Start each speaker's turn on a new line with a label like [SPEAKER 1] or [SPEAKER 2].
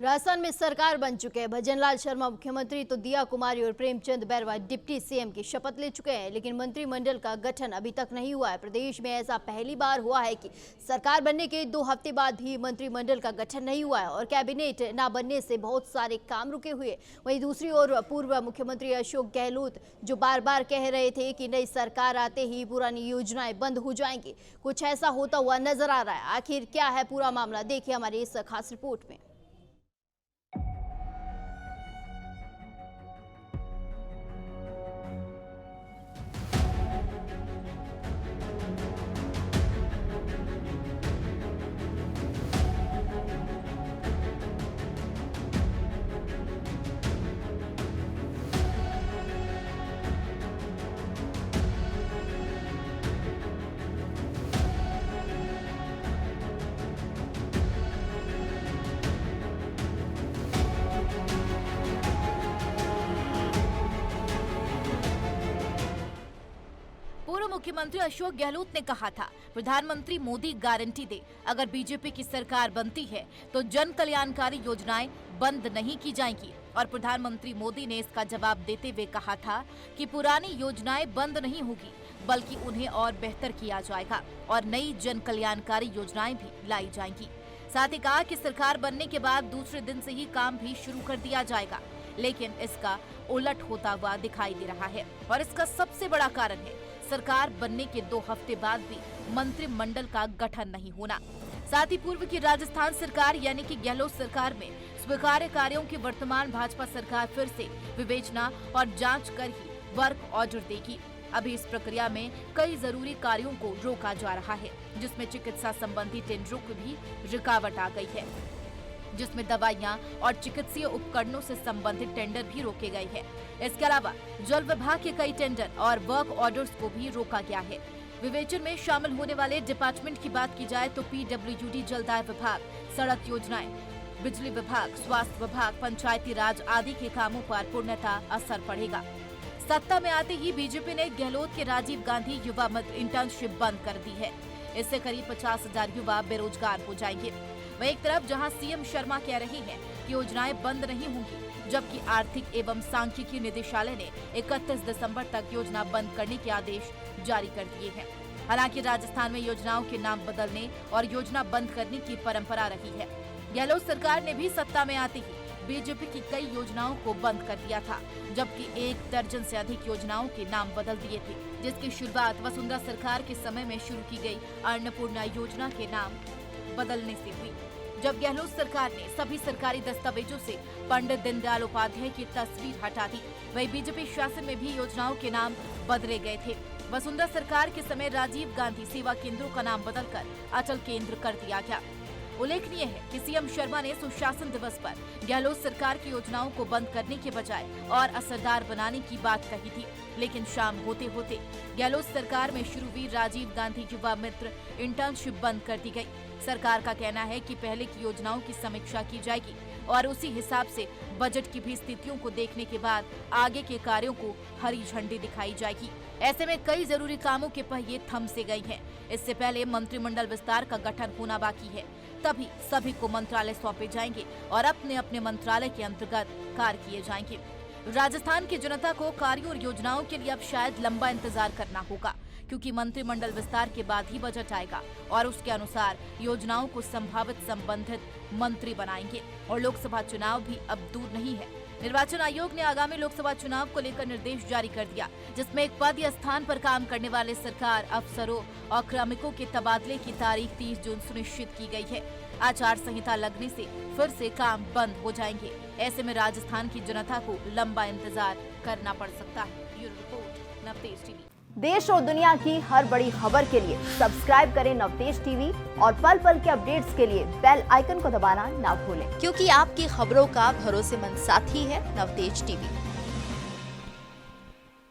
[SPEAKER 1] राजस्थान में सरकार बन चुके हैं। भजनलाल शर्मा मुख्यमंत्री तो दिया कुमारी और प्रेमचंद बैरवा डिप्टी सीएम की शपथ ले चुके हैं, लेकिन मंत्रिमंडल का गठन अभी तक नहीं हुआ है। प्रदेश में ऐसा पहली बार हुआ है कि सरकार बनने के 2 हफ्ते बाद भी मंत्रिमंडल का गठन नहीं हुआ है और कैबिनेट न बनने से बहुत सारे काम रुके हुए। वहीं दूसरी ओर पूर्व मुख्यमंत्री अशोक गहलोत जो बार बार कह रहे थे कि नई सरकार आते ही पुरानी योजनाएं बंद हो जाएंगी, कुछ ऐसा होता हुआ नजर आ रहा है। आखिर क्या है पूरा मामला, देखिए हमारी इस खास रिपोर्ट में।
[SPEAKER 2] पूर्व मुख्यमंत्री अशोक गहलोत ने कहा था, प्रधानमंत्री मोदी गारंटी दे, अगर बीजेपी की सरकार बनती है तो जन कल्याणकारी योजनाएं बंद नहीं की जाएंगी। और प्रधानमंत्री मोदी ने इसका जवाब देते हुए कहा था कि पुरानी योजनाएं बंद नहीं होगी, बल्कि उन्हें और बेहतर किया जाएगा और नई जन कल्याणकारी योजनाएं भी लाई जाएंगी। साथ ही कहा कि सरकार बनने के बाद दूसरे दिन से ही काम भी शुरू कर दिया जाएगा, लेकिन इसका उलट होता हुआ दिखाई दे रहा है। और इसका सबसे बड़ा कारण है सरकार बनने के 2 हफ्ते बाद भी मंत्रिमंडल का गठन नहीं होना। साथ ही पूर्व की राजस्थान सरकार यानी कि गहलोत सरकार में स्वीकार्य कार्यों की वर्तमान भाजपा सरकार फिर से विवेचना और जांच कर ही वर्क ऑर्डर देगी। अभी इस प्रक्रिया में कई जरूरी कार्यों को रोका जा रहा है, जिसमें चिकित्सा संबंधी टेंडरों की भी रुकावट आ गई है, जिसमें दवाइयां और चिकित्सीय उपकरणों से संबंधित टेंडर भी रोके गए हैं। इसके अलावा जल विभाग के कई टेंडर और वर्क ऑर्डर्स को भी रोका गया है। विवेचन में शामिल होने वाले डिपार्टमेंट की बात की जाए तो पीडब्ल्यूडी, जलदाय विभाग, सड़क योजनाएं, बिजली विभाग, स्वास्थ्य विभाग, पंचायती राज आदि के कामों पर पूर्णतः असर पड़ेगा। सत्ता में आते ही बीजेपी ने गहलोत के राजीव गांधी युवा मित्र इंटर्नशिप बंद कर दी है। इससे करीब 50,000 युवा बेरोजगार हो जाएंगे। वहीं एक तरफ जहां सीएम शर्मा कह रहे हैं कि योजनाएं बंद नहीं होंगी, जबकि आर्थिक एवं सांख्यिकी निदेशालय ने 31 दिसंबर तक योजना बंद करने के आदेश जारी कर दिए हैं। हालांकि राजस्थान में योजनाओं के नाम बदलने और योजना बंद करने की परंपरा रही है। गहलोत सरकार ने भी सत्ता में आते ही बीजेपी की कई योजनाओं को बंद कर दिया था, जबकि 1 दर्जन से अधिक योजनाओं के नाम बदल दिए थे, जिसकी शुरुआत वसुंधरा सरकार के समय में शुरू की गई अन्नपूर्णा योजना के नाम बदलने से हुई। जब गहलोत सरकार ने सभी सरकारी दस्तावेजों से पंडित दीनदयाल उपाध्याय की तस्वीर हटा दी, वही बीजेपी शासन में भी योजनाओं के नाम बदले गए थे। वसुंधरा सरकार के समय राजीव गांधी सेवा केंद्रों का नाम बदलकर अटल केंद्र कर दिया गया। उल्लेखनीय है कि सीएम शर्मा ने सुशासन दिवस पर गहलोत सरकार की योजनाओं को बंद करने के बजाय और असरदार बनाने की बात कही थी, लेकिन शाम होते होते गहलोत सरकार में शुरू हुई राजीव गांधी युवा मित्र इंटर्नशिप बंद कर दी गई। सरकार का कहना है कि पहले की योजनाओं की समीक्षा की जाएगी और उसी हिसाब से बजट की भी स्थितियों को देखने के बाद आगे के कार्यों को हरी झंडी दिखाई जाएगी। ऐसे में कई जरूरी कामों के पहिए थम से गए हैं। इससे पहले मंत्रिमंडल विस्तार का गठन होना बाकी है, तभी सभी को मंत्रालय सौंपे जाएंगे और अपने अपने मंत्रालय के अंतर्गत कार्य किए जाएंगे। राजस्थान की जनता को कार्यों और योजनाओं के लिए अब शायद लंबा इंतजार करना होगा, क्योंकि मंत्रिमंडल विस्तार के बाद ही बजट आएगा और उसके अनुसार योजनाओं को संभावित संबंधित मंत्री बनाएंगे। और लोकसभा चुनाव भी अब दूर नहीं है। निर्वाचन आयोग ने आगामी लोकसभा चुनाव को लेकर निर्देश जारी कर दिया, जिसमें एक पद या स्थान पर काम करने वाले सरकार अफसरों और क्रमिकों के तबादले की तारीख 30 जून सुनिश्चित की गई है। आचार संहिता लगने से फिर से काम बंद हो जाएंगे। ऐसे में राजस्थान की जनता को लंबा इंतजार करना पड़ सकता है। Bureau report, Navtej TV.
[SPEAKER 3] देश और दुनिया की हर बड़ी खबर के लिए सब्सक्राइब करें नवतेज टीवी और पल पल के अपडेट्स के लिए बेल आइकन को दबाना ना भूलें,
[SPEAKER 4] क्योंकि आपकी खबरों का भरोसेमंद साथी है नवतेज टीवी।